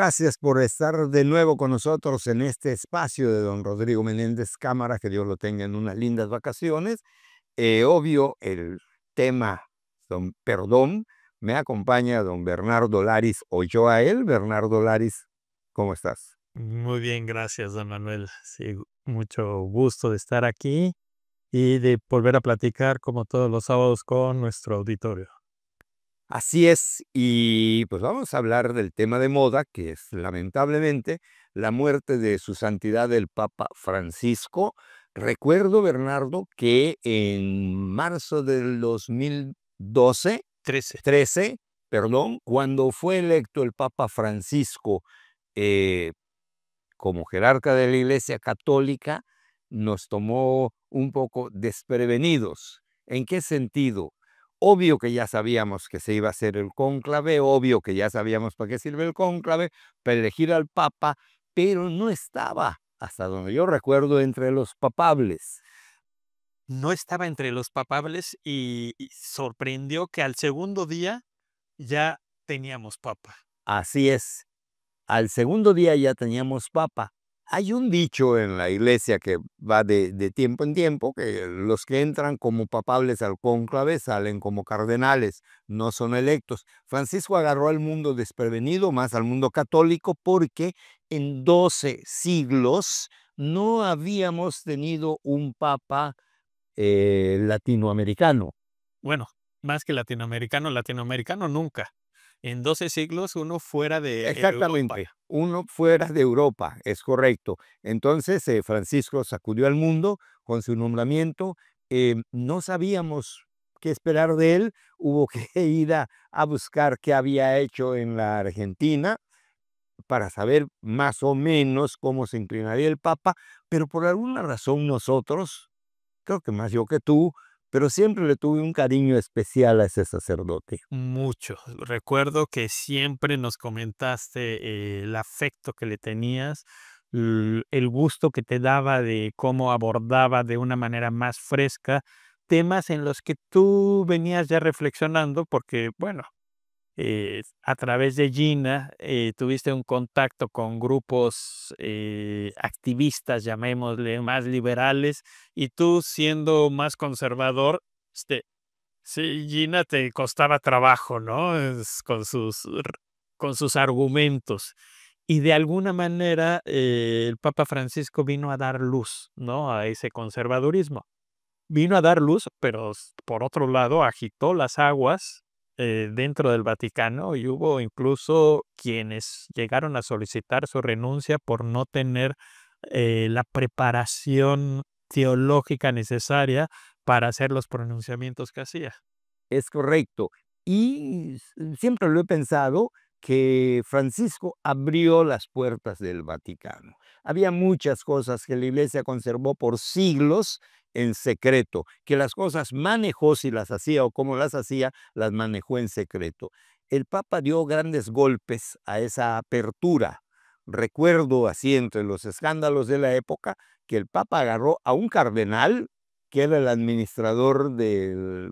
Gracias por estar de nuevo con nosotros en este espacio de don Rodrigo Menéndez Cámara. Que Dios lo tenga en unas lindas vacaciones. Obvio, el tema, don perdón, me acompaña don Bernardo Laris, o yo a él. Bernardo Laris, ¿cómo estás? Muy bien, gracias, don Manuel. Sí, mucho gusto de estar aquí y de volver a platicar como todos los sábados con nuestro auditorio. Así es, y pues vamos a hablar del tema de moda, que es lamentablemente la muerte de su santidad el Papa Francisco. Recuerdo, Bernardo, que en marzo del 2012, 13. 13, perdón, cuando fue electo el Papa Francisco eh, como jerarca de la Iglesia Católica, nos tomó un poco desprevenidos. ¿En qué sentido? Obvio que ya sabíamos que se iba a hacer el cónclave, obvio que ya sabíamos para qué sirve el cónclave, para elegir al Papa, pero no estaba, hasta donde yo recuerdo, entre los papables. No estaba entre los papables y sorprendió que al segundo día ya teníamos papa. Así es. Al segundo día ya teníamos papa. Hay un dicho en la iglesia que va de tiempo en tiempo, que los que entran como papables al cónclave salen como cardenales, no son electos. Francisco agarró al mundo desprevenido, más al mundo católico, porque en 12 siglos no habíamos tenido un papa latinoamericano. Bueno, más que latinoamericano, latinoamericano nunca. En 12 siglos uno fuera de Europa. Exactamente, uno fuera de Europa, es correcto. Entonces, Francisco sacudió al mundo con su nombramiento. No sabíamos qué esperar de él, hubo que ir a buscar qué había hecho en la Argentina para saber más o menos cómo se inclinaría el Papa, pero por alguna razón nosotros, creo que más yo que tú, pero siempre le tuve un cariño especial a ese sacerdote. Mucho. Recuerdo que siempre nos comentaste el afecto que le tenías, el gusto que te daba de cómo abordaba de una manera más fresca temas en los que tú venías ya reflexionando, porque, bueno, a través de Gina tuviste un contacto con grupos activistas, llamémosle, más liberales, y tú siendo más conservador, este, sí, Gina te costaba trabajo, ¿no? Con sus argumentos. Y de alguna manera, el Papa Francisco vino a dar luz, ¿no? A ese conservadurismo. Vino a dar luz, pero por otro lado agitó las aguas dentro del Vaticano y hubo incluso quienes llegaron a solicitar su renuncia por no tener la preparación teológica necesaria para hacer los pronunciamientos que hacía. Es correcto. Y siempre lo he pensado que Francisco abrió las puertas del Vaticano. Había muchas cosas que la Iglesia conservó por siglos en secreto, que las cosas manejó, si las hacía o cómo las manejó en secreto. El Papa dio grandes golpes a esa apertura. Recuerdo así entre los escándalos de la época que el Papa agarró a un cardenal que era el administrador del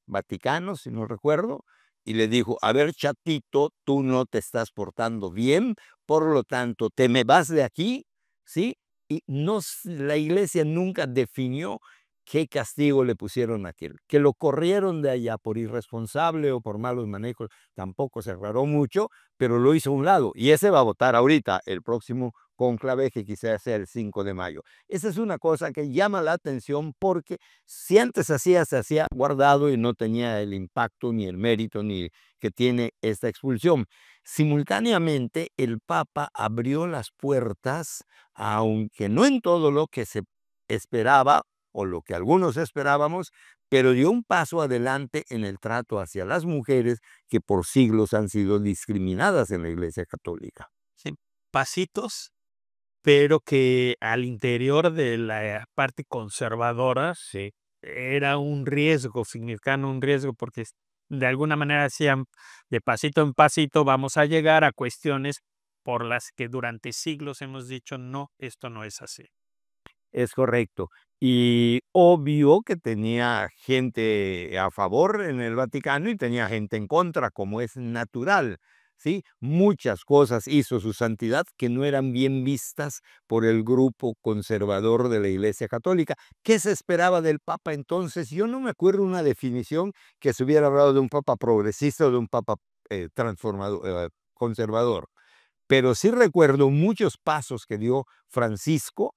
Vaticano, si no recuerdo, y le dijo: a ver, chatito, tú no te estás portando bien, por lo tanto, te me vas de aquí, ¿sí? Y no, la iglesia nunca definió qué castigo le pusieron a aquel. Que lo corrieron de allá por irresponsable o por malos manejos, tampoco se aclaró mucho, pero lo hizo a un lado. Y ese va a votar ahorita, el próximo conclave, que quizás sea el 5 de mayo. Esa es una cosa que llama la atención, porque si antes se hacía guardado y no tenía el impacto ni el mérito ni que tiene esta expulsión. Simultáneamente, el Papa abrió las puertas, aunque no en todo lo que se esperaba o lo que algunos esperábamos, pero dio un paso adelante en el trato hacia las mujeres, que por siglos han sido discriminadas en la Iglesia Católica. Sí, pasitos, pero que al interior de la parte conservadora, sí, era un riesgo, significaban un riesgo, porque de alguna manera decían, de pasito en pasito vamos a llegar a cuestiones por las que durante siglos hemos dicho: "No, esto no es así". Es correcto. Y obvio que tenía gente a favor en el Vaticano y tenía gente en contra, como es natural. ¿sí? Muchas cosas hizo su santidad que no eran bien vistas por el grupo conservador de la Iglesia Católica. ¿Qué se esperaba del Papa entonces? Yo no me acuerdo una definición que se hubiera hablado de un Papa progresista o de un Papa transformador, conservador. Pero sí recuerdo muchos pasos que dio Francisco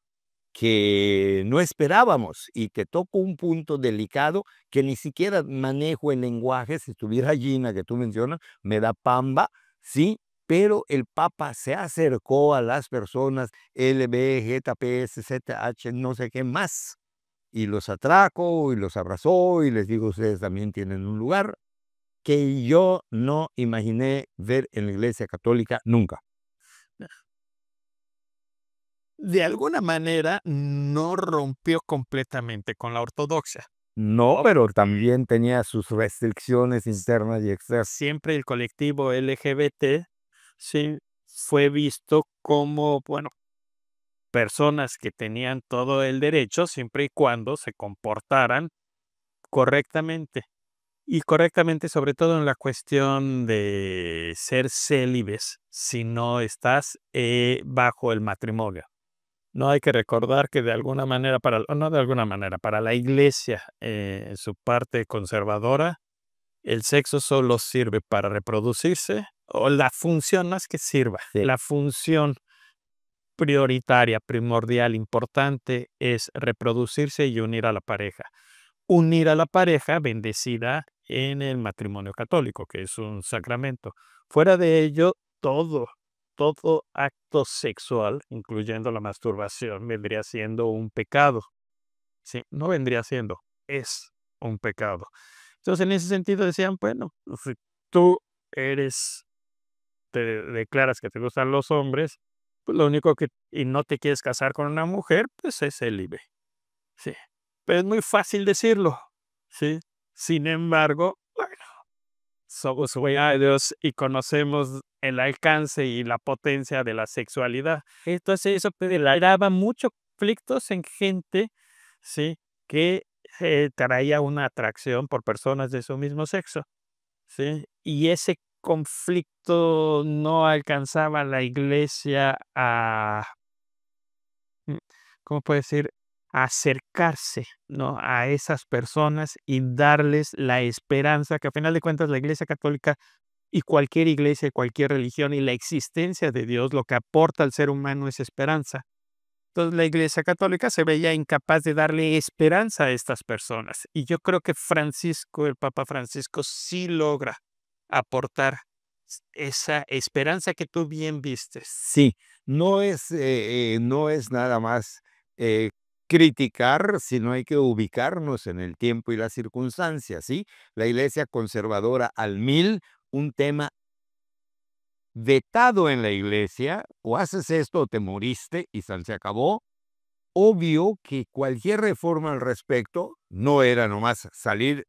que no esperábamos y que tocó un punto delicado que ni siquiera manejo el lenguaje. Si estuviera Gina, que tú mencionas, me da pamba, ¿sí? Pero el Papa se acercó a las personas LBGTP, ZH, no sé qué más, y los atraco y los abrazó y les digo, ustedes también tienen un lugar que yo no imaginé ver en la Iglesia Católica nunca. De alguna manera no rompió completamente con la ortodoxia. No, No, pero también tenía sus restricciones internas y externas. siempre el colectivo LGBT, sí, fue visto como, bueno, personas que tenían todo el derecho siempre y cuando se comportaran correctamente. Y correctamente, sobre todo en la cuestión de ser célibes si no estás bajo el matrimonio. No hay que recordar que de alguna manera, no de alguna manera, para la iglesia, en su parte conservadora, el sexo solo sirve para reproducirse, o la función, no es que sirva, Sí. la función prioritaria, primordial, importante es reproducirse y unir a la pareja. Unir a la pareja bendecida en el matrimonio católico, que es un sacramento. Fuera de ello, todo acto sexual, incluyendo la masturbación, vendría siendo un pecado. Sí, no vendría siendo, es un pecado. Entonces, en ese sentido decían, bueno, si tú eres, te declaras que te gustan los hombres, pues lo único que, y no te quieres casar con una mujer, pues es célibe. Sí, pero es muy fácil decirlo, ¿sí? Sin embargo, bueno, somos Dios y conocemos el alcance y la potencia de la sexualidad. Entonces, eso generaba muchos conflictos en gente, ¿sí? Que traía una atracción por personas de su mismo sexo, ¿sí? Y ese conflicto no alcanzaba la iglesia a, mm, ¿cómo puedo decir? Acercarse, ¿no? A esas personas y darles la esperanza, que a final de cuentas la Iglesia Católica y cualquier iglesia, cualquier religión y la existencia de Dios, lo que aporta al ser humano es esperanza. Entonces la Iglesia Católica se veía incapaz de darle esperanza a estas personas. Y yo creo que Francisco, el Papa Francisco, sí logra aportar esa esperanza que tú bien vistes. Sí, no es nada más criticar, sino hay que ubicarnos en el tiempo y las circunstancias, ¿sí? La Iglesia conservadora al 1000, un tema vetado en la Iglesia, o haces esto o te moriste y se acabó. Obvio que cualquier reforma al respecto no era nomás salir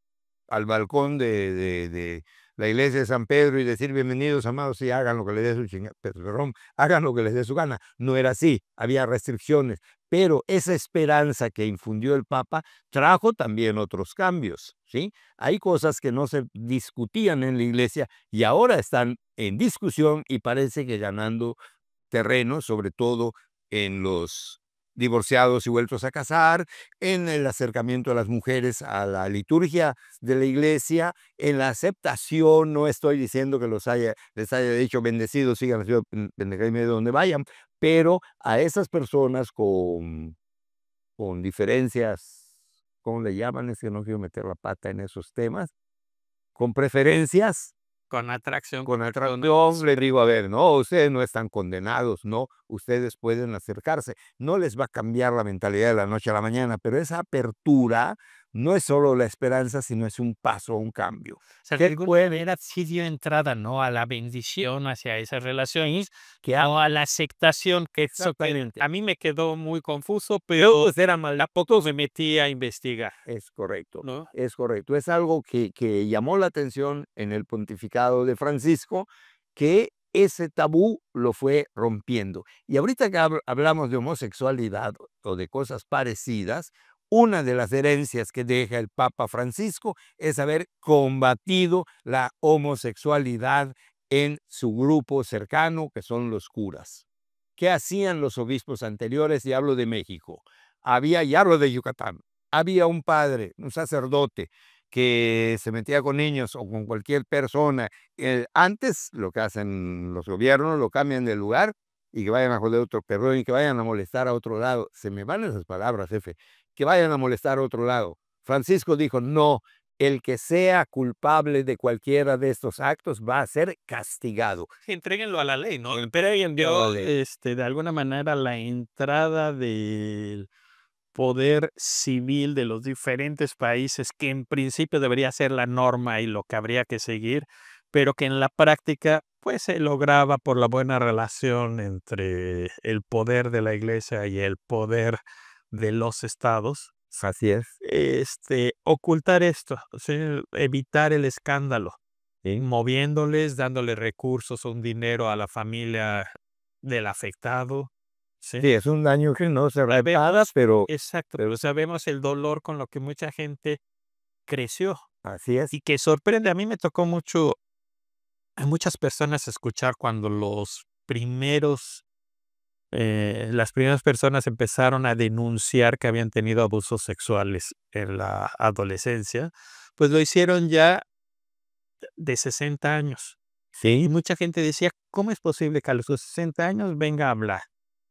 al balcón de la iglesia de San Pedro y decir bienvenidos amados y hagan lo que les dé su perdón, hagan lo que les dé su gana. No era así, había restricciones, pero esa esperanza que infundió el Papa trajo también otros cambios, ¿sí? Hay cosas que no se discutían en la iglesia y ahora están en discusión y parece que ganando terreno, sobre todo en los divorciados y vueltos a casar, en el acercamiento de las mujeres a la liturgia de la iglesia, en la aceptación. No estoy diciendo que les haya dicho bendecidos, sigan haciendo pendejadime de donde vayan, pero a esas personas con diferencias, ¿cómo le llaman? Es que no quiero meter la pata en esos temas, con preferencias, Con atracción. con atracción, le digo, a ver, no, ustedes no están condenados, no, ustedes pueden acercarse. No les va a cambiar la mentalidad de la noche a la mañana, pero esa apertura no es solo la esperanza, sino es un paso, un cambio. O sea, de alguna manera sí dio entrada, ¿no? A la bendición hacia esas relaciones, que a la aceptación, que eso que Exactamente. a mí me quedó muy confuso, pero era mal, a poco me metí a investigar, Es correcto, ¿no? es correcto. Es algo que llamó la atención en el pontificado de Francisco, que ese tabú lo fue rompiendo. Y ahorita que hablamos de homosexualidad o de cosas parecidas, una de las herencias que deja el Papa Francisco es haber combatido la homosexualidad en su grupo cercano, que son los curas. ¿Qué hacían los obispos anteriores? Y hablo de México. Y hablo de Yucatán. Había un padre, un sacerdote, que se metía con niños o con cualquier persona. Antes, lo que hacen los gobiernos, lo cambian de lugar y que vayan a joder otro perrón y que vayan a molestar a otro lado. Se me van esas palabras, jefe. Que vayan a molestar a otro lado. Francisco dijo, no, el que sea culpable de cualquiera de estos actos va a ser castigado. Entréguenlo a la ley, ¿no? Entreguen yo, de alguna manera, la entrada del poder civil de los diferentes países, que en principio debería ser la norma y lo que habría que seguir, pero que en la práctica, pues, se lograba por la buena relación entre el poder de la Iglesia y el poder de los estados, Así es. ocultar esto, ¿sí? Evitar el escándalo, moviéndoles, dándole recursos, un dinero a la familia del afectado, ¿sí? Sí, es un daño que no se repara, Sabemos pero exacto, pero sabemos el dolor con lo que mucha gente creció así es. y que sorprende. A mí me tocó mucho a muchas personas escuchar cuando las primeras personas empezaron a denunciar que habían tenido abusos sexuales en la adolescencia, pues lo hicieron ya de 60 años. Y Sí, mucha gente decía, ¿cómo es posible que a los 60 años venga a hablar?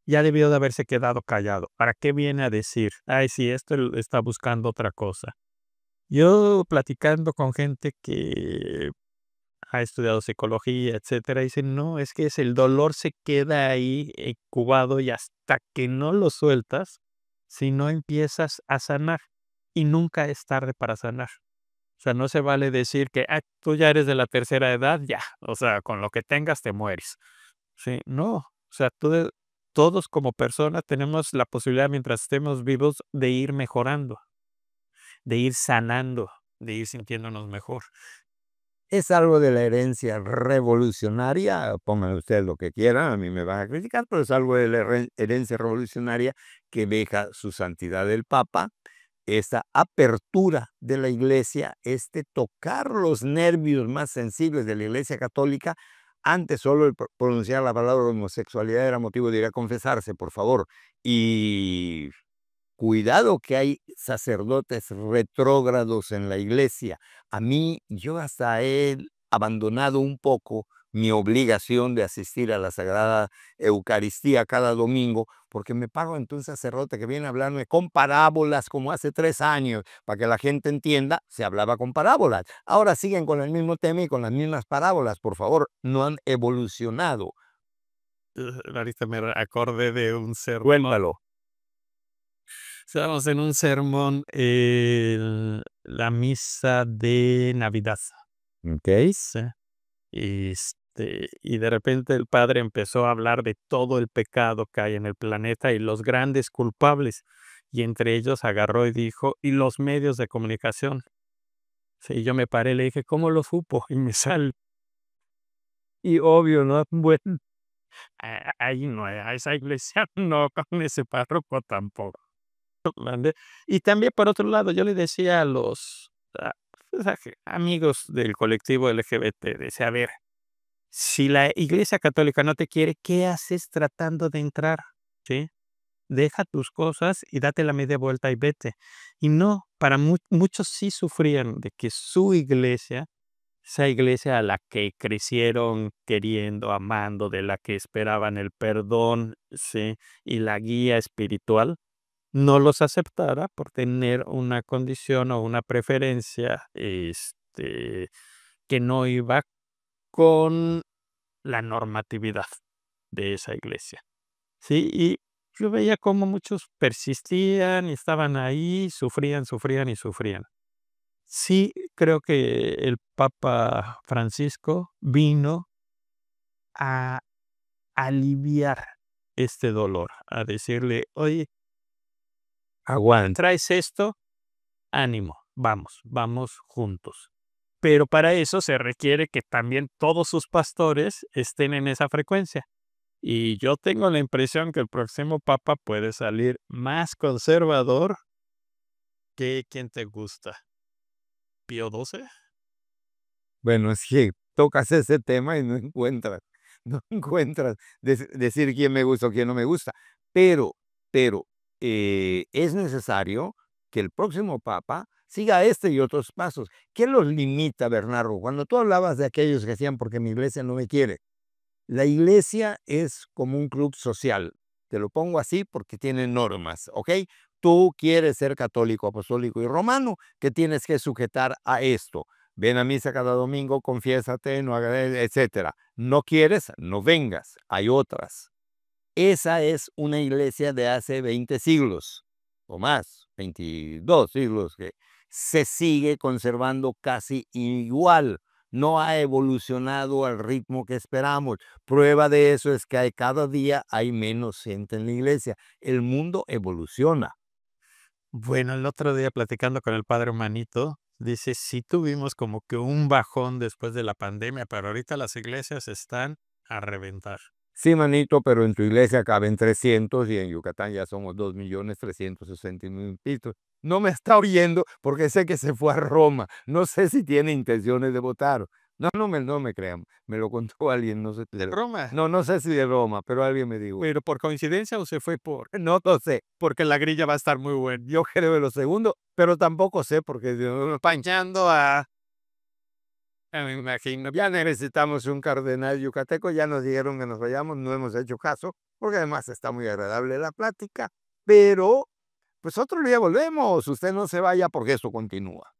Ya debió de haberse quedado callado. ¿Para qué viene a decir? Ay, sí, esto está buscando otra cosa. Yo platicando con gente que ha estudiado psicología, etcétera, dicen, no, es que el dolor se queda ahí incubado y hasta que no lo sueltas, si no empiezas a sanar, y nunca es tarde para sanar. O sea, no se vale decir que tú ya eres de la tercera edad, ya, o sea, con lo que tengas te mueres. Sí, no, o sea, todos como personas tenemos la posibilidad, mientras estemos vivos, de ir mejorando, de ir sanando, de ir sintiéndonos mejor. es algo de la herencia revolucionaria, pongan ustedes lo que quieran, a mí me van a criticar, pero es algo de la herencia revolucionaria que deja su santidad el Papa, esta apertura de la Iglesia, tocar los nervios más sensibles de la Iglesia católica. Antes solo el pronunciar la palabra homosexualidad era motivo de ir a confesarse, por favor. Y cuidado que hay sacerdotes retrógrados en la iglesia. Yo hasta he abandonado un poco mi obligación de asistir a la Sagrada Eucaristía cada domingo, porque me pago ante un sacerdote que viene a hablarme con parábolas como hace 3 años. Para que la gente entienda, se hablaba con parábolas. Ahora siguen con el mismo tema y con las mismas parábolas. Por favor, no han evolucionado. Ahorita me acordé de un sermón. Cuéntalo. Estábamos en un sermón, la misa de Navidad, ¿Ok? ¿sí? Y de repente el padre empezó a hablar de todo el pecado que hay en el planeta y los grandes culpables. Y entre ellos agarró y dijo, y los medios de comunicación. Sí, y yo me paré y le dije, ¿cómo lo supo? Y me sale, Y obvio, ¿no? Bueno, ahí no, a esa iglesia no, con ese párroco tampoco. ¿Mande? Y también, por otro lado, yo le decía a los pues, amigos del colectivo LGBT, decía, a ver, si la Iglesia Católica no te quiere, ¿qué haces tratando de entrar? ¿Sí? Deja tus cosas y date la media vuelta y vete. Y no, para muchos sí sufrían de que su iglesia, esa iglesia a la que crecieron queriendo, amando, de la que esperaban el perdón, ¿sí? Y la guía espiritual, no los aceptara por tener una condición o una preferencia, que no iba con la normatividad de esa iglesia, ¿sí? Y yo veía cómo muchos persistían y estaban ahí, sufrían, sufrían y sufrían. Sí, creo que el Papa Francisco vino a aliviar este dolor, a decirle: "Oye, aguanta. traes esto, ánimo, vamos, vamos juntos". Pero para eso se requiere que también todos sus pastores estén en esa frecuencia. Y yo tengo la impresión que el próximo papa puede salir más conservador que, ¿quién te gusta? ¿Pío XII? Bueno, es que tocas ese tema y no encuentras decir quién me gusta o quién no me gusta. Pero es necesario que el próximo papa siga este y otros pasos. ¿Qué los limita, Bernardo? Cuando tú hablabas de aquellos que decían porque mi iglesia no me quiere, la iglesia es como un club social. Te lo pongo así porque tiene normas, ¿ok? Tú quieres ser católico, apostólico y romano, que tienes que sujetar a esto. Ven a misa cada domingo, confiésate, no hagas, etcétera. No quieres, no vengas. Hay otras. Esa es una iglesia de hace 20 siglos o más, 22 siglos, que se sigue conservando casi igual. No ha evolucionado al ritmo que esperamos. Prueba de eso es que cada día hay menos gente en la iglesia. El mundo evoluciona. Bueno, el otro día platicando con el padre Manito, dice, sí tuvimos como que un bajón después de la pandemia, pero ahorita las iglesias están a reventar. Sí, manito, pero en tu iglesia caben 300 y en Yucatán ya somos 2.369.000 pisos. No me está oyendo porque sé que se fue a Roma. No sé si tiene intenciones de votar. No me crean. Me lo contó alguien, no sé. Roma, No sé si de Roma, pero alguien me dijo. pero por coincidencia o se fue No lo sé. porque la grilla va a estar muy buena. Yo creo en lo segundo, pero tampoco sé porque Pañando a, me imagino, ya necesitamos un cardenal yucateco. Ya nos dijeron que nos vayamos, no hemos hecho caso, porque además está muy agradable la plática, pero pues otro día volvemos. Usted no se vaya porque esto continúa.